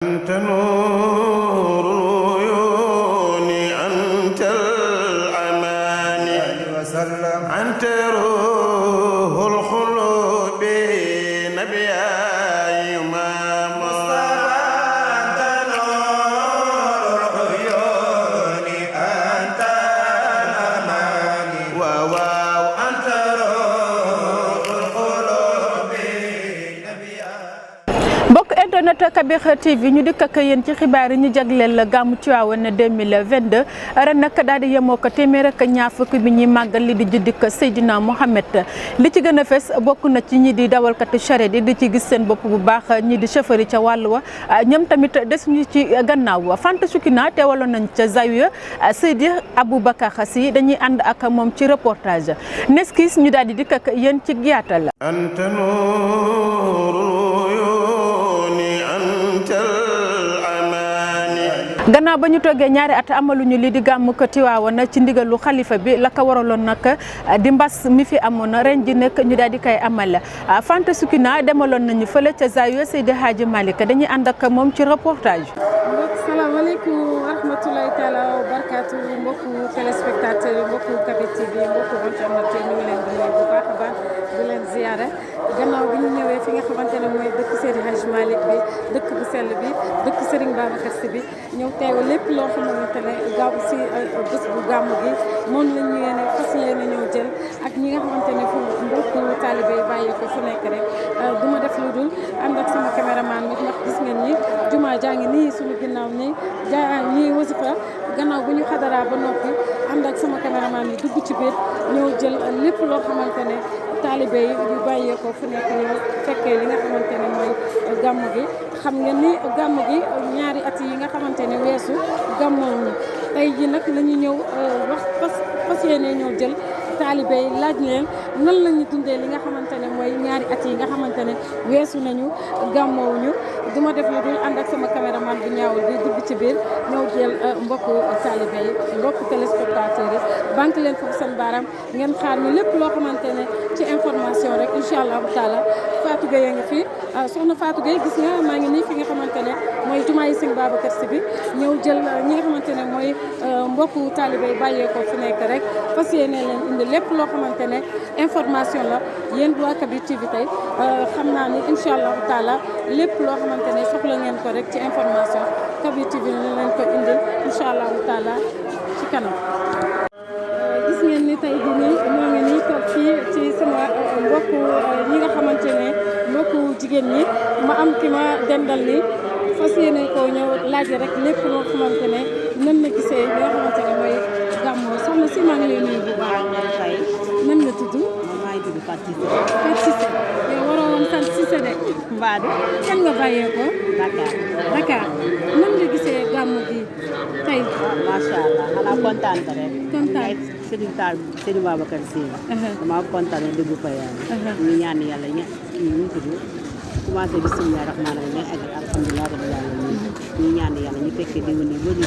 أنت نور العيون أنت الأمان أنت روح القلوب نبيا إمام أنت نور العيون أنت الأمان واو أنت روح القلوب نبيا. mbokk internet Kabir TV ñu dikk ak yéen ci xibaar yi ñu jagleel gàmmu Tivaouane 2022 ren nag daal di yemoo ko téeméer ak ñaar fukk bi ñuy màggal li di juddik Seydina Mohamed li ci gën a fes bokk na ci ñi di dawalkatu charrette yi di ci gis seen bopp bu baax ñi di chauffeur yi ca wàll wa ñoom tamit des ñu ci gannaaw Fanta Soukina teewaloon nañ ca Zawiya Seydi Aboubacar Sy dañuy ànd ak moom ci reportage neskis ñu daal di dikk ak yéen ci yaatal. أنت نور العيون أنت الأمان gannaaw ba ñu toggee ñaari at amaluñu li di gàmmu ko Tivaouane ci ndigalu xalifa bi la ko waraloon nag di mbas mi fi amoon ren ji nekk ñu daal di koy amal Fanta Soukina demaloon nañu fële ca Zawiya Seydi Hadji Malick dañuy ànd ak moom ci reportage. Salaamaaleykum wa rahmatulahi taala wa barakaatu mbokku téléspectateur yi mbokku Kabir TV mbokku internet yi ñu ngi leen di nuyu bu baax a baax di leen ziyaare gannaaw bi ñu ñëwee fi nga xamante ne mooy dëkk Seydi Hadji Malick bi dëkk bu sell bi dëkk Serigne Babacar Sy bi ñëw teew lépp loo xamante ne gaaw si bés bu gàmmu gi moom la ñu yéene fas yéene ñëw jël ak ñi nga xamante ne fu mbokku taalibe yi bàyyi ko fu nekk rek du ma def lu dul ànd ak sama caméraman bi ndax gis ngeen ni jumaa jaa ngi nii suñu ginnaaw nii ñii wasifa gannaaw bu ñu xadaraa ba noppi ànd ak sama caméraman bi dugg ci biir ñëw jël lépp loo xamante ne taalibe yi yu bàyyee ko fu nekk ñëw fekkee li nga xamante ne mooy gàmmu gi xam ngeen ni gàmmu gi ñaari at yi nga xamante ne weesu gàmmoo ñu tey ji nag la ñu ñëw wax fas yéene ñëw jël taalibe yi laaj leen nan la ñu dundee li nga xamante ne mooy ñaari at yi nga xamante ne weesu nañu gàmmoowuñu du ma def lu dul ànd ak sama caméraman bu ñaawul bi dugg ci biir ñëw jël mbokku taalibe yi mbokku téléspectateurs yi banque leen foofu seen baaraam ngeen xaar ñu lépp loo xamante ne ci information rek incha allahu taala Fatou Gueye a ngi fi soxna Fatou Gueye gis nga maa ngi nii fi nga xamante ne mooy jumaa yi Sëñ Babacar Sy bi ñëw jël ñi nga xamante ne mooy mbokku taalibe yi bàyyeekoo fi nekk rek fas yéene leen indi lépp loo xamante ne information la yéen waa Kabir TV tey xam naa ni incha allahu taala lépp loo xamante ne soxla ngeen ko rek ci information Kabir TV ñu leen ko indil incha allahu taala ci kanam. gis ngeen ni tey jii nii ñoo ngi nii toog fii ci sama mbokku ñi nga xamante ne mbokku jigéen ñi ma am ki ma dendal ni fas yéene ko ñëw laaj rek lépp loo xamante ne nan la gisee li nga xamante ne mooy gàmmu soxna si maa ngi lay nuyu bu baax. nan nga tudd. maa ngi tudd Fatou Cissé. Fatou Cissé yow waroo woon sant Cissé de. Mbadou. kan nga bàyyee ko. Dakar. Dakar nan nga gisee gàmmu gi tey. macha allah xanaa kontaan ko rek. kontaan Serigne Tall Serigne Babacar Sy. damaa kontaan rek dëgg fa yàlla. ñu ñaan yàlla kii ñu tudd commencé bisimilah rahmaani rahiim ak alhamdulilah rabbil alamin ñu ñaan yàlla ñu fekkee déwén yi bëri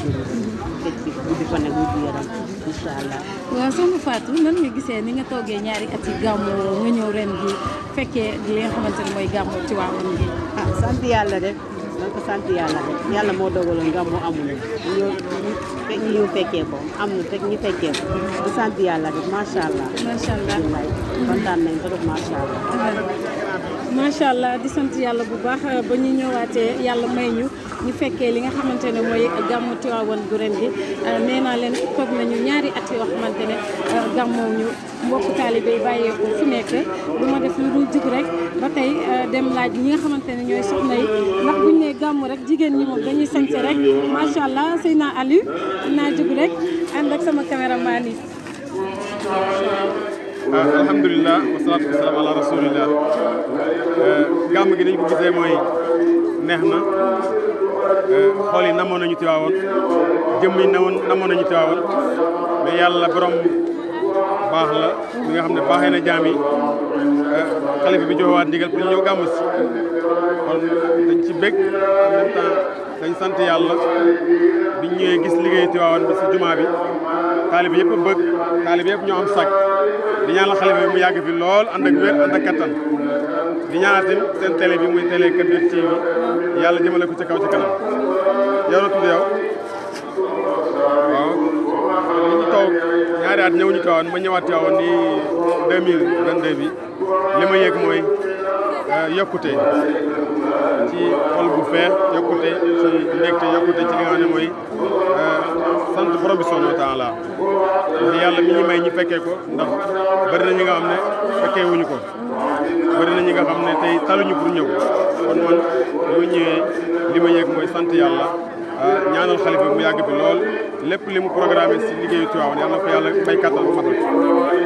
fekk fi guddi fan ak wér yaram incha allah. waaw soxna Fatou nan nga gisee ni nga toogee ñaari at yi gàmmu nga ñëw ren gi fekkee li nga xamante ne mooy gàmmu Tivaouane gi. ah sant yàlla rek donc sant yàlla rek yàlla moo dogaloon gàmmu amuñu ñu fekkee ko am na rek ñu fekkee ko di sant yàlla rek macha allah. macha allah kontaan nañ trop macha allah. macha allah di sant yàlla bu baax ba ñu ñëwaatee yàlla may ñu fekkee li nga xamante ne mooy gàmmu Tivaouane gu ren gi nee naa leen toog nañu ñaari at yoo xamante ne gàmmoo ñu mbokku taalibe yi bàyyeekoo fu nekk du ma def lu dul jug rek ba tey dem laaj ñi nga xamante ne ñooy soxna yi ndax buñ ne gàmmu rek jigéen ñi moom dañuy sañse rek macha allah sëy naa Aliou naa jug rek ànd ak sama caméraman yi. alhamdulilah wasalaatu wasalaam ala rasulillah gàmm gi dañ ko gisee mooy neex na xool yi namoon nañu Tivaouane jëmm yi namoon nañu Tivaouane mais yàlla borom baax la mi nga xam ne baaxee na jaam yi xalifa bi joxewaat ndigal pour ñu ñëw gàmm si kon dañ ci bég en même temps dañ sant yàlla biñ ñëwee gis liggéey Tivaouane bi si jumaa bi taalibe yëpp bëgg taalibe yëpp ñoo am sag di ñaanal xalifa bi mu yàgg fi lool ànd ak wér ànd ak kattan di ñaanatin seen télé bi muy télé Kabir TV yàlla jëmale ko ci kaw ci kanam yow la tudd yow waaw li ñu toog ñaari at ñëwuñu Tiwaawan ma ñëwaat Tiwaawan ni 2022 bi li ma yëg mooy yokkute ci xol bu feex yokkute ci ndégte yokkute ci li nga xam ne mooy sant borom bi subhaanahu wa taala ndax yàlla mi ñu may ñi fekkee ko ndax bëri na ñi nga xam ne fekkee wuñu ko bëri na ñi nga xam ne tey taluñu pour ñëw kon man bu ñëwee li ma yëg mooy sant yàlla ñaanal xalifa mu yàgg fi lool lépp li mu programmé si liggéeyu Tiwaawan yàlla na ko yàlla may kàttan bu matal.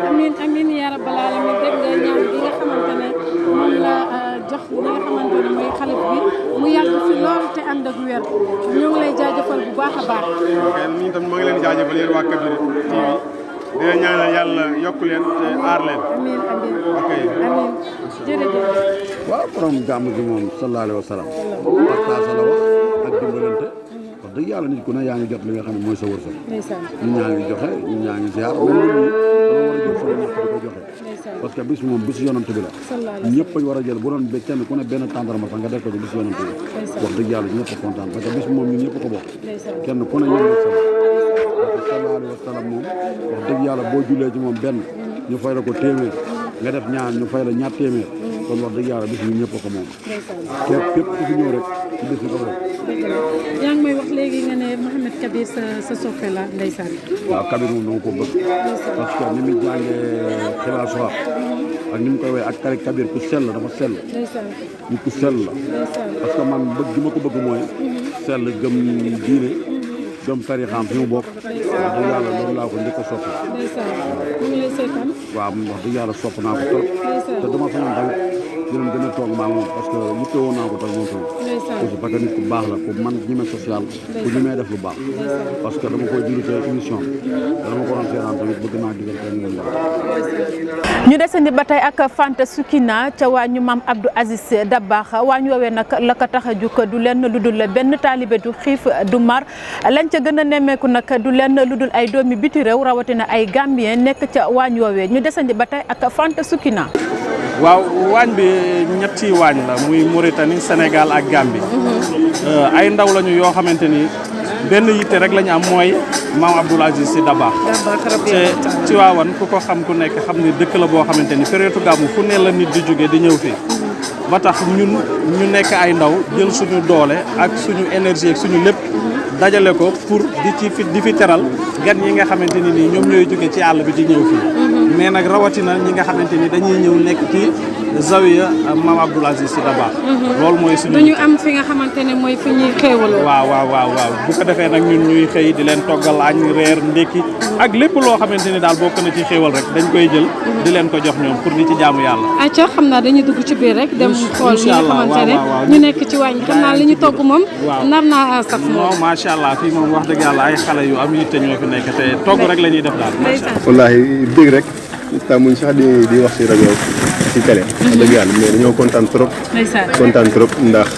amiin amiin yaa rabbal aalamiin dégg nga ñaan gi nga xamante ne moom la jox li nga xamante ne mooy xalif bi mu yàgg fi lool te ànd ak wér ñoo ngi lay jaajëfal bu baax a baax. ok ñun tam maa ngi leen jaajëfal yéen waa Kabir TV di leen ñaanal yàlla yokk leen te aar leen. amiin amiin ok amiin jërëjëf. waaw borom gàmm gi moom sallallahu alayhi wa sallam partage la wax ak dimbalante wax dëgg yàlla nit ku ne yaa ngi jot li nga xam ne mooy sa wërsëg ñi ñaa ngi joxe ñi ñaa ngi ziar mais ñun dama war a jël sama ñax di ko joxe parce que bis moom bisu yonante bi la ñëpp a war a jël bu doon ba kenn ku ne benn tàndarma sax nga def ko ci bisu yonante bi wax dëgg yàlla ñëpp a kontaan parce que bis moom ñun ñëpp ko bokk kenn ku ne ñëpp sama parce que sallallahu alayhi wa sallam moom wax dëgg yàlla boo jullee ci moom benn ñu fay la ko téeméer nga def ñaar ñu fay la ñaar téeméer kon wax dëgg yàlla bis ñun ñëpp ko moom képp ku fi ñëw rek ci bis bi ko bokk yaa ngi may wax léegi nga ne Mouhamed Kabir sa soppe la ndeysaan. waaw Kabir moom dama ko bëgg parce que ni muy jàngee xibaar soxla ak ni mu koy woy ak kare Kabir ku sell dafa sell nit ku sell la parce que man bëgg gi ma ko bëgg mooy sell gëm diine gëm tarixam fi mu bokk wax dëgg yàlla loolu laa ko njëkk a soppi waaw wax dëgg yàlla sopp naa ko trop te dama fa ñoon tamit dinañ gën a toog maa moom parce que yitte woon naa ko tam moom tamit parce que nit ku baax la ku man ñime social ku ñimee def lu baax parce que dama koy dirité émission dama ko doon seetaan tamit bëgg naa digal ko ngeen ñu desandi ba tey ak Fanta Soukina ca waañu maam Abdou Aziz Dabakh waañ woowee nag la ko tax a jukk du lenn lu dul benn taalibe du xiif du mar lañ ca gën a nemmeeku nag du lenn lu dul ay doomi biti réew rawatina ay Gambien nekk ca waañ woowee ñu desandi ba tey ak Fanta Soukina. waaw waañ bi ñetti waañ la muy Mauritanie Sénégal ak Gambie ay ndaw lañu yoo xamante ni benn yitte rek la ñu am mooy maam Abdou Aziz Sy Dabakh te Tiwaawan ku ko xam ku nekk xam ni dëkk la boo xamante ni période gàmmu fu ne la nit di jóge di ñëw fii ba tax ñun ñu nekk ay ndaw jël suñu doole ak suñu énergie ak suñu lépp dajale ko pour di fi teral gan yi nga xamante ni nii ñoom ñooy jóge ci àll bi di ñëw fii mais nag rawatina ñi nga xamante ni dañuy ñëw nekk ci zawiya maam Abdou Aziz Sy Dabakh loolu mooy suñu duñu am fi nga xamante ne mooy fi ñuy xéewaloo waaw bu ko defee nag ñun ñuy xëy di leen toggal añ reer ndékki ak lépp loo xamante ni daal bokk na ci xéewal rek dañ koy jël di leen ko jox ñoom pour di ci jaamu yàlla acca xam naa dañuy dugg ci biir rek dem xool ñi nga xamante ne ñu nekk ci waañ xam naa li ñu togg moom nar naa saf moom macha allah fii moom wax dëgg yàlla ay xale yu am yitte ñoo fi nekk te togg rek la ñuy def daal wallaahi dégg rek tàmmuñ sax di wax si rajo si télé wax dëgg yàlla mais dañoo kontaan trop ndax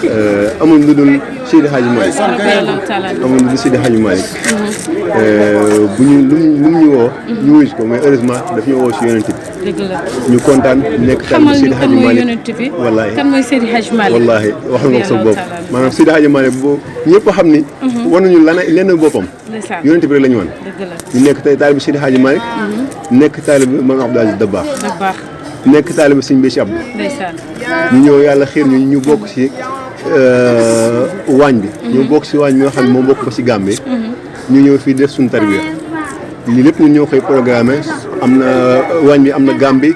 amuñ lu dul Seydi Hadji Malick amuñ lu dul Seydi Hadji Malick bu ñu lu mu ñu woo ñu wuyu ko mais heureusement daf ñu woo si yonent bi ñu kontaan nekk tamit Seydi Hadji Malick wallaahi kan mooy Seydi Hadji Malick wallaahi wax nga ko sa bopp maanaam Seydi Hadji Malick boobu ñëpp xam ni wanuñu lenn boppam yonent bi rek la ñu wan ñu nekk tey taalibe Seydi Hadji Malick nekk taalibe maam Abdou Aziz Dabakh nekk taalibe Sëñ Béthio Abdou ñu ñëw yàlla xiir ñu bokk si waañ bi ñu bokk si waañ bi nga xam ne moo bokk ko si Gambie ñu ñëw fii def suñu tarbiya lii lépp ñun ñoo koy programmé am na waañ bi am na Gambie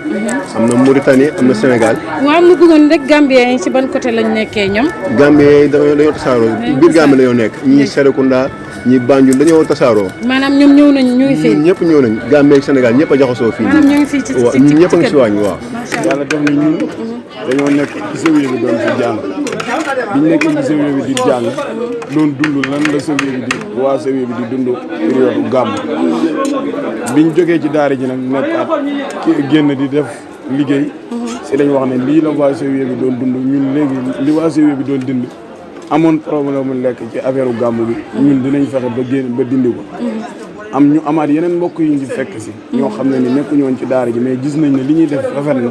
am na Mauritanie am na Sénégal waaw mu bëggoon rek Gambien yi ci ban côté lañ nekkee ñoom Gambien yi dañoo tasaaroo biir Gambie dañoo nekk ñii Serekunda ñi Banjul dañoo tasaaroo maanaam ñoom ñëw nañ ñu ngi fii ñëpp ñëw nañ Gambie ak Sénégal ñëpp a jaxasoo fii maanaam ñu ngi fii ci ñun ñëpp a ngi si waañ waaw yàlla def na ñun dañoo nekk ci zawiya bi doon fi jàng biñ nekk ci zawiya bi di jàng doon dund lan la zawiya bi di waa zawiya bi di dund période gàmm biñ jógee ci daara ji nag nekk at génn di def liggéey si lañ wax ne lii la waa zawiya bi doon dund ñun léegi li waa zawiya bi doon dund amoon problème mu lekk ci affaire gàmm bi ñun dinañ fexe ba génn ba dindi ko am ñu amaat yeneen mbokk yu ñu ci fekk si ñoo xam ne ni nekkuñu woon ci daara ji mais gis nañ ne li ñuy def rafet na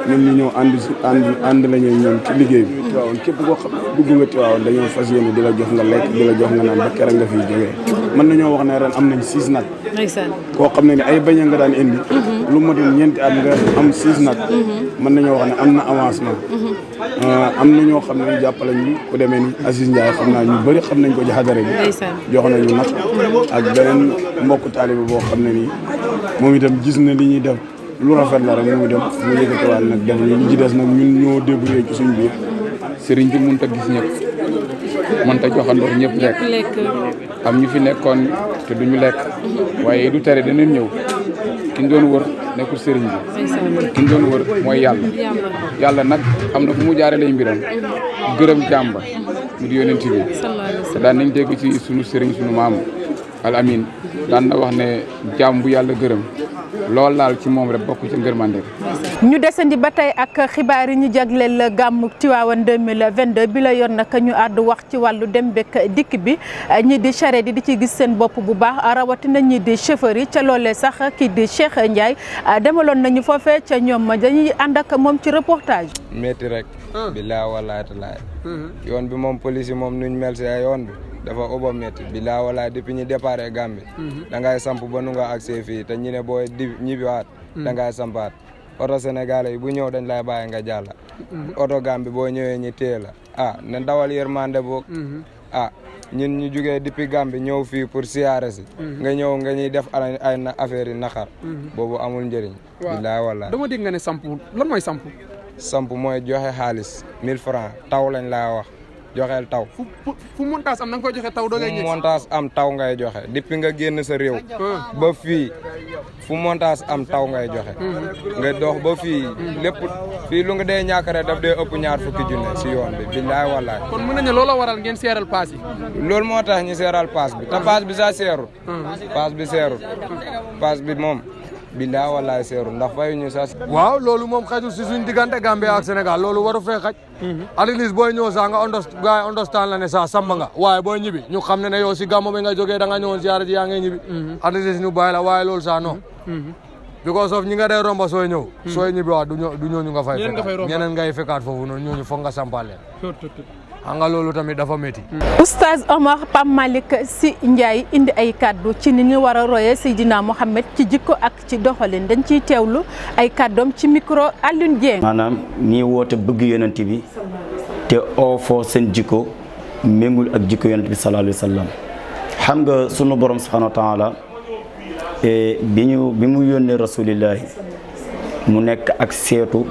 ñun ñu ñëw ànd la ñuy ñoom ci liggéey bi Tiwaawan képp koo xam dugg nga Tiwaawan dañoo fas yéene di la jox nga lekk di la jox nga naan ba keroog nga fiy jógee mën nañoo wax ne ren am nañ 6 nag koo xam ne ni ay bañ nga daan indi lu matul ñeenti at nga am 6 nag mën nañoo wax ne am na avancement am na ñoo xam ne ñu jàppale ñu ku demee ni Aziz Ndiaye xam naa ñu bëri xam nañ ko ci xadara bi jox nañu nag ak beneen mbokku taalibe boo xam ne nii moom itam gis na li ñuy def lu rafet la rek mu dem mu yëkkatiwaat nag def li ci des nag ñun ñoo débrouillé ci suñ biir sëriñ bi mënut a gis ñëpp mënut a joxandoo ñëpp lekk am ñu fi nekkoon te duñu lekk waaye du tere danañ ñëw ki ñu doon wër nekkul sëriñ bi ki ñu doon wër mooy yàlla nag am na fu mu jaare lay mbiram gërëm jàmba mu di yonent bi te daan nañ dégg ci sunu sëriñ sunu maam al amin daan na wax ne jaam bu yàlla gërëm lool laal ci moom rek bokk ci ngërmande ñu desandi ba tey ak xibaar yi ñu jagleel gàmmu Tiwaawan 2022 bi la yoon nag ñu àddu wax ci wàllu dem bekk dikk bi ñi di charrette yi di ci gis seen bopp bu baax rawatina ñi di chauffeur yi ca loolee sax kii di Cheikh Ndiaye demaloon nañu foofee ca ñoom dañuy ànd ak moom ci reportage. métti rek. billaa walaay talaay. yoon bi moom police yi moom nuñ mel si yoon bi. dafa oba métti bilaa wala depuis ñu déparé Gambie da ngay samp ba nu nga accès fii te ñu ne booy di ñibbiwaat da ngay sampaat oto sénégalais yi bu ñëw dañ lay bàyyi nga jàlla oto Gambie boo ñëwee ñu téye la ne dawal yërmande boog ñun ñu jugee depuis Gambie ñëw fii pour siyaare si nga ñëw nga ñuy def ay affaire yi naqar boobu amul njëriñ bilaa wala dama dégg nga ne samp lan mooy samp mooy joxe xaalis 1000 francs taw lañ laa wax joxeel taw fu montage am na nga koy joxe taw doo ngay fu montage am taw ngay joxe depuis nga génn sa réew ba fii fu montage am taw ngay joxe nga dox ba fii lépp fii lu nga dee ñàkkare daf dee ëpp 20 junne si yoon bi billaay wallaay kon mën nañu loolu waral ngeen seeral paas yi loolu moo tax ñu seeral paas bi te paas bi sa seerul paas bi moom billaay wallaay seerul ndax fayu ñu sa waaw loolu moom xajul si suñ diggante Gambie ak Sénégal loolu waru fee xaj alilis booy ñëw sax nga gars yi understand la ne sax samba nga waaye booy ñibbi ñu xam ne yow si gàmmu bi nga jógee da nga ñëwoon siyaare ji yaa ngay ñibbi alilis ñu bàyyi la waaye loolu sax non because of ñi nga dee romba sooy ñëw sooy ñibbi waat du ñooñu nga fay fekkaat ñeneen ngay fekkaat foofu noonu ñooñu foog nga sampal leen xam nga loolu tamit dafa métti. Oustaz Omar Pape Malick Sy Ndiaye indi ay kàddu ci ni ñu war a royee Seydina Mohamed ci jikko ak ci doxalin dañ ciy teewlu ay kàddoom ci micro Alioune Dieng. maanaam ñii woote bëgg yonent bi te oo foo seen jikko méngul ak jikko yonent bi sallallahu alayhi wa sallam xam nga sunu borom subhanahu wa taala bi mu yónnee rasulillahi mu nekk ak seetu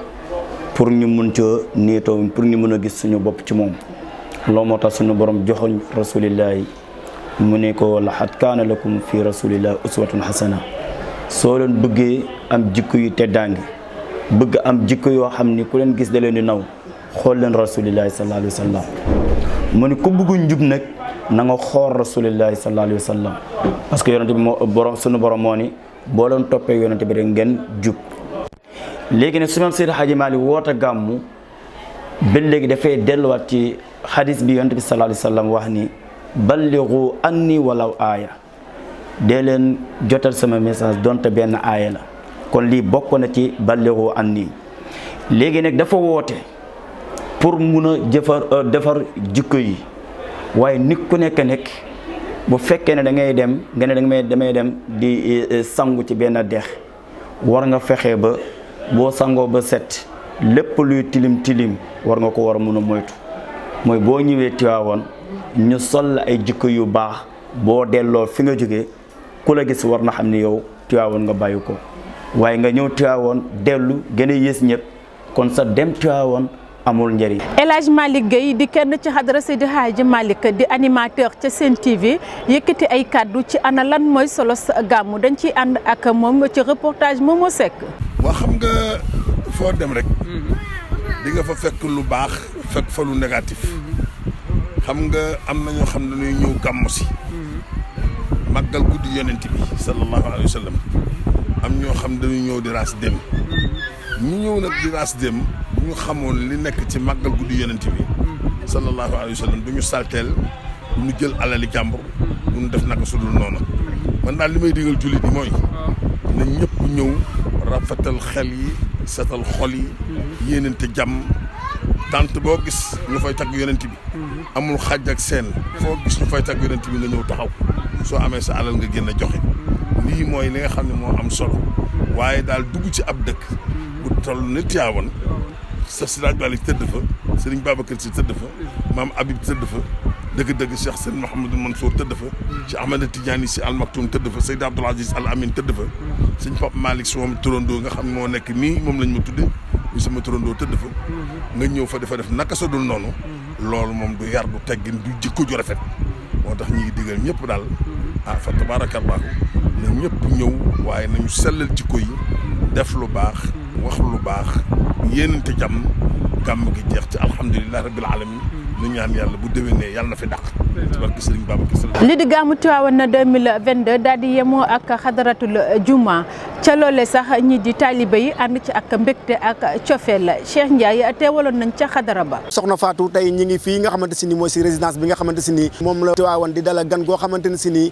pour ñu mun ca niitoo pour ñu mën a gis suñu bopp ci moom. loolu moo tax suñu borom joxoñ rasulillahi mu ne ko laqad kaana lakum fi rasulillahi uswatun hasana soo leen bëggee am jikko yu teddaange bëgg am jikko yoo xam ni ku leen gis da leen di naw xool leen rasulillahi sallallahu alayhi wa sallam mu ne ku bëggu njub nag na nga xool rasulillahi sallallahu alayhi wa sallam parce que yonente bi moo borom suñu borom moo ni boo leen toppee yonente bi rek ngeen jub léegi ne su ma Seydi Hadji Malick woote gàmmu ba léegi dafay delluwaat ci xadis bi yonent bi sallallahu alayhi wa sallam wax ni ballighu anni walaw aaya dee leen jotal sama message donte benn aaya la kon lii bokk na ci ballighu anni léegi nag dafa woote pour mun a defar jikko yi waaye nit ku nekk bu fekkee ne da ngay dem nga ne damay dem di sangu ci benn dex war nga fexe ba boo sangoo ba set lépp luy tilim war nga ko war a mun a moytu mooy boo ñëwee Tiwaawan ñu sol la ay jikko yu baax boo delloo fi nga jógee ku la gis war na xam ne yow Tiwaawan nga bàyyi ko waaye nga ñëw Tiwaawan dellu gën a yées ñëpp kon sa dem Tiwaawan amul njëriñ. El Hadj Malick Gueye di kenn ci xadara Seydi Hadji Malick di animateur ca Sen TV yëkkati ay kàddu ci ana lan mooy solo sa gàmmu dañ ciy ànd ak moom ci reportage Momo Seck. waa xam nga foo dem rek di nga fa fekk lu baax fekk fa lu négatif xam nga am na ñoo xam ne dañuy ñëw gàmmu si màggal guddi yonent bi sallallahu alayhi wa sallam am ñoo xam dañuy ñëw di raas dem ñu ñëw nag di raas dem bu ñu xamoon li nekk ci màggal guddi yonent bi sallallahu alayhi wa sallam du ñu salteel du ñu jël alali jàmbur du ñu def naka sudul noonu man daal li may digal jullit yi mooy na ñëpp ñëw rafetal xel yi setal xol yi yéenante jàmm tant boo gis ñu fay tagg yonent bi amul xàjj ak seen foo gis ñu fay tagg yonent bi nga ñëw taxaw soo amee sa alal nga génn joxe lii mooy li nga xam ne moo am solo waaye daal dugg ci ab dëkk bu toll ni Tiwaawan Cheikh Seydi Hadji Malick tëdd fa Serigne Babacar Sy tëdd fa Maam Habib tëdd fa dëgg-dëgg Cheikh Serigne Mouhamadou Mansour tëdd fa Cheikh Ahmed Tidiane Sy Al Maktoum tëdd fa Seydi Abdoul Aziz Al Amin tëdd fa Serigne Pape Malick Sy moom turandoo nga xam ne moo nekk nii moom lañ ma tudde ñu sama turandoo tëdd fa nga ñëw fa dafa def naka sa dul noonu loolu moom du yar du teggin du jikko ju rafet moo tax ñi ngi digal ñëpp daal fa tabarakallahu na ñëpp ñëw waaye nañu sellal jikko yi def lu baax wax lu baax yéenante jàmm gàmm gi jeex ci alhamdulilah rabbil alamin ñu ñaan yàlla bu déwénee yàlla na fi dàq ci barke Serigne Babacar Sy. li di gàmmu Tiwaawan 2022 daal di yemoo ak xadaratul juma ca loole sax ñi di taalibe yi ànd ci ak mbégte ak cofeel Cheikh Ndiaye teewaloon nañ ca xadara ba. soxna Fatou tey ñi ngi fii nga xamante si ni mooy si résidence bi nga xamante si ni moom la Tiwaawan di dala gan goo xamante ne si ni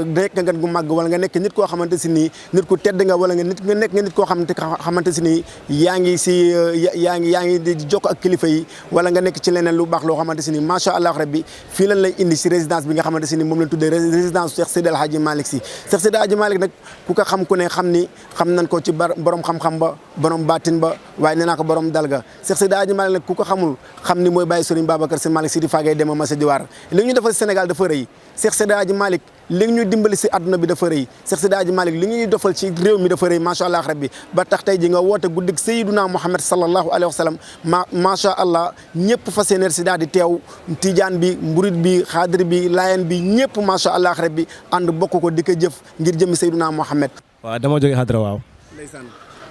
nekk nga gan gu màgg wala nga nekk nit koo xamante si ni nit ku tedd nga wala nga nekk nga nit koo xamante si ni yaa ngi di jokk ak kilifa yi wala nga nekk ci leneen lu baax loo xamante si ni macha allah rabbi fii lan lay indi si résidence bi nga xamante si ni moom lañ tuddee résidence Cheikh Seydi El Hadji Malick Sy Cheikh Seydi El Hadji Malick nag ku ko xam ku ne xam nañ ko ci borom xam-xam ba borom baatin ba waaye nee naa ko borom dalga Cheikh Seydi El Hadji Malick nag ku ko xamul xam ni mooy bàyyi Serigne Babacar Sy Malick Sy di faagay dema ma sa diwaar li ñu defal Sénégal dafa rëy Cheikh Seydi El Hadji Malick li ñu dimbali si àdduna bi dafa rëy Cheikh Seydi El Hadji Malick li ñuy defal ci réew mi dafa rëy macha allah rabbi ba tax tey ji nga woote guddig Seydina Muhammad sallallahu alayhi wa sallam macha allah ñëpp fas yéene si daal di teew tijaan bi mburit bi xaadir bi layen bi ñëpp macha allah rabbi ànd bokk ko di ko jëf ngir jëmi Seydina Muhammad. waaw dama jógee xadara waaw. ndeysaan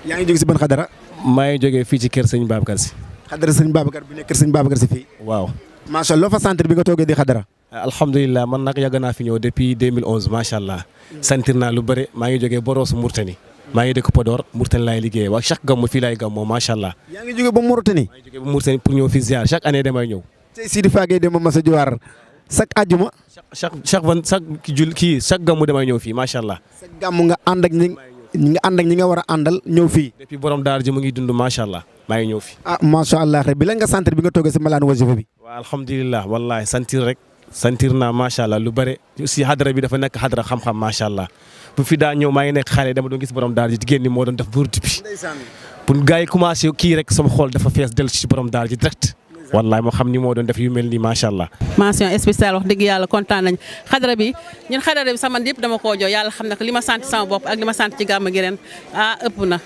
yaa ngi jóge si ban xadara. maa ngi jógee fii ci kër sëñ Babacar Sy. xadara sëñ Babacar bi nekk kër sëñ Babacar Sy fii. waaw. macha allah loo fa centre bi nga toogee di xadara. alhamdulilah man nag yàgg naa fi ñëw depuis 2011 macha allah. sentir naa lu bëri maa ngi jógee Boros Mourtani. maa ngi dëkk Podor Mourtani laay liggéeyee waa chaque gàmmu fii laay gàmmoo macha allah. yaa ngi jógee ba Mourtani. maa ngi jógee ba Mourtani pour ñëw fi ziar chaque année damay ñëw. tey Sidi Fagay dem ma sa jiwaar chaque àjjuma. chaque gàmmu damay ñëw fii macha allah. chaque gàmmu nga ànd ak ñi nga war a àndal ñëw fii. depuis borom daara ji mu ngi dund macha allah maa ngi ñëw fii. macha allah bi la nga sentir bi nga toogee si malaan wasifa bi. waaw alhamdulilah wallahi sentir naa macha allah lu bëri si xadara bi dafa nekk xadara xam-xam macha allah bu fi daa ñëw maa ngi nekk xale dama doon gis borom daara ji jigéen ñi moo doon def burdi bi pour gars yi commencé kii rek sama xool dafa fees dellu si borom daara ji direct wallahi moo xam ni moo doon def yu mel nii macha allah. mention spéciale wax dëgg yàlla kontaan nañ xadara bi sama yëpp dama koo jooy yàlla xam na ko li ma sant sama bopp ak li ma sant ci gàmm gi ren ëpp na.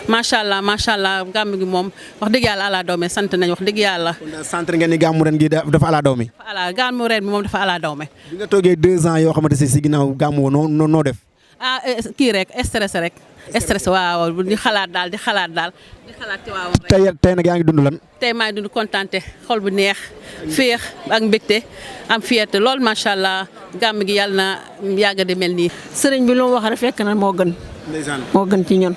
macha allah gàmm gi moom wax dëgg yàlla ala dawme sant nañ wax dëgg yàlla. sant ngeen ni gàmmu ren gi dafa ala dawme. gàmmu ren bi moom dafa ala dawme. bi nga toogee 2 ans yoo xamante si ginnaaw gàmmu noo def. kii rek stress waaw di xalaat daal di xalaat ci waaw. tey nag yaa ngi dund lan. tey maa ngi dund kontaante xol bu neex féex ak mbégte am fierté lool macha allah gàmm gi yàlla na yàgg de mel nii. sëriñ bi lu mu wax rek fekk na moo gën. ndeysaan moo gën ci ñun.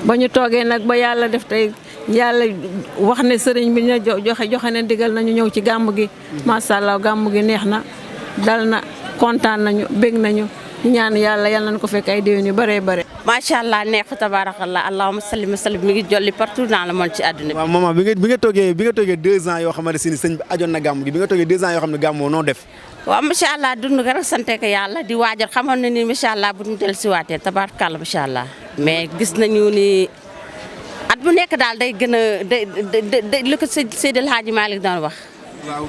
ba ñu toogee nag ba yàlla def tey yàlla wax ne sëriñ bi na joxe ne digal nañu ñëw ci gàmm gi. macha allah gàmm gi neex na dal na kontaan nañu bég nañu. ñaan yàlla yal nañu ko fekk ay déwén yu bëree bëri. macha allah neex fa tabarakallah allahumma salli wa sallim mi ngi jolli partout dans le monde ci àdduna bi. waaw maman bi nga toogee 2 ans yoo xamante ne sëñ bi ajoon na gàmm gi bi nga toogee 2 ans yoo xam ne gàmmoo noo def. waaw macha allah dund nga rek sante ko yàlla di waajal xamoon na ni macha allah bu ñu dellusiwaatee tabarakallah macha allah mais gis nañu ni at bu nekk daal day gën a day li ko Seydi El Hadji Malick daan wax.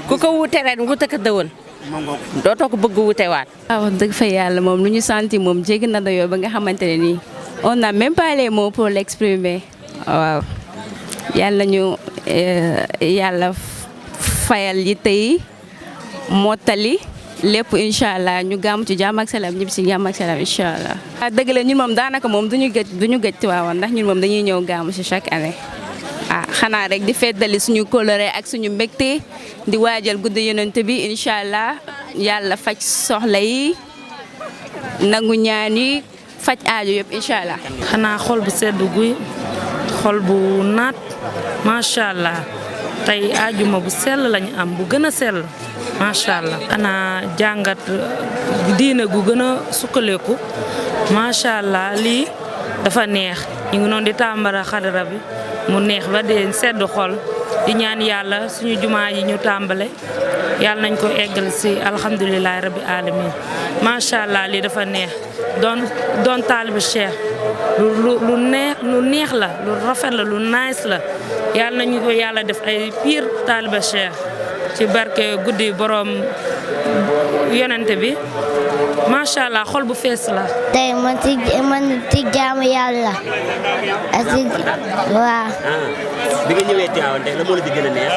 ku ko wuute ren wuute ko dëwën. dootoo ko bëgg wutewaat. wax dëgg fa yàlla moom lu ñu santi moom jéggi na dayoo ba nga xamante ne nii on n'a même pas les mots pour l'exprimer waaw yàlla ñu yàlla fayal yi tey mottali lépp incha allah ñu gàmm ci jàmm ak salaam ñëpp si jàmm ak salaam incha allah. dëgg la ñun moom daanaka moom duñu gëj Tiwaawan ndax ñun moom dañuy ñëw gàmm si chaque année. xanaa rek di feddali suñu coloré ak suñu mbégte di waajal guddi yonent bi incha allah yàlla faj soxla yi nangu ñaan yi faj aajo yëpp incha allah. xanaa xol bu sedd guy xol bu naat macha allah tey aajuma bu sell lañu am bu gën a sell macha allah ana jàngat diine gu gën a sukkaleeku macha allah lii dafa neex ñu ngi noonu di tàmbara xadara bi mu neex ba dee sedd xol di ñaan yàlla suñu jumaa yi ñu tàmbale yàlla nañ ko eggal si alhamdulilahi rabbi alamin macha allah lii dafa neex doon taalibu cheikh lu neex la lu rafet la lu nice la yàlla nañu ko yàlla def ay pire taalibu cheikh ci barke guddi borom yonente bi macha allah xol bu fees la. tey man ci jaamu yàlla waaw. bi nga ñëwee Tivaouane tey la moo la ci gën a neex.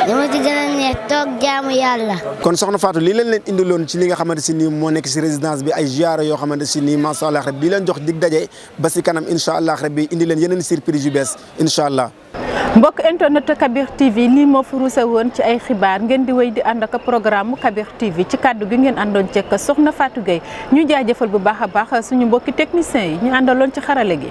li ma ci gën a neex toog jaamu yàlla. kon soxna Fatou lii leen indiloon ci li nga xamante si nii moo nekk si résidence bi ay ziyaara yoo xamante si nii macha allah rek di leen jox dig daje ba si kanam incha allah rek bi indi leen yeneen surprise yu bees incha allah. mbokk internet Kabir TV lii moo fi ruuse woon ci ay xibaar ngeen di wéy di ànd ak programme Kabir TV ci kàddu gi ngeen àndoon ceeg soxna Fatou Gueye ñu jaajëfal bu baax a baax suñu mbokki techniciens yi ñu àndaloon ci xarale gi.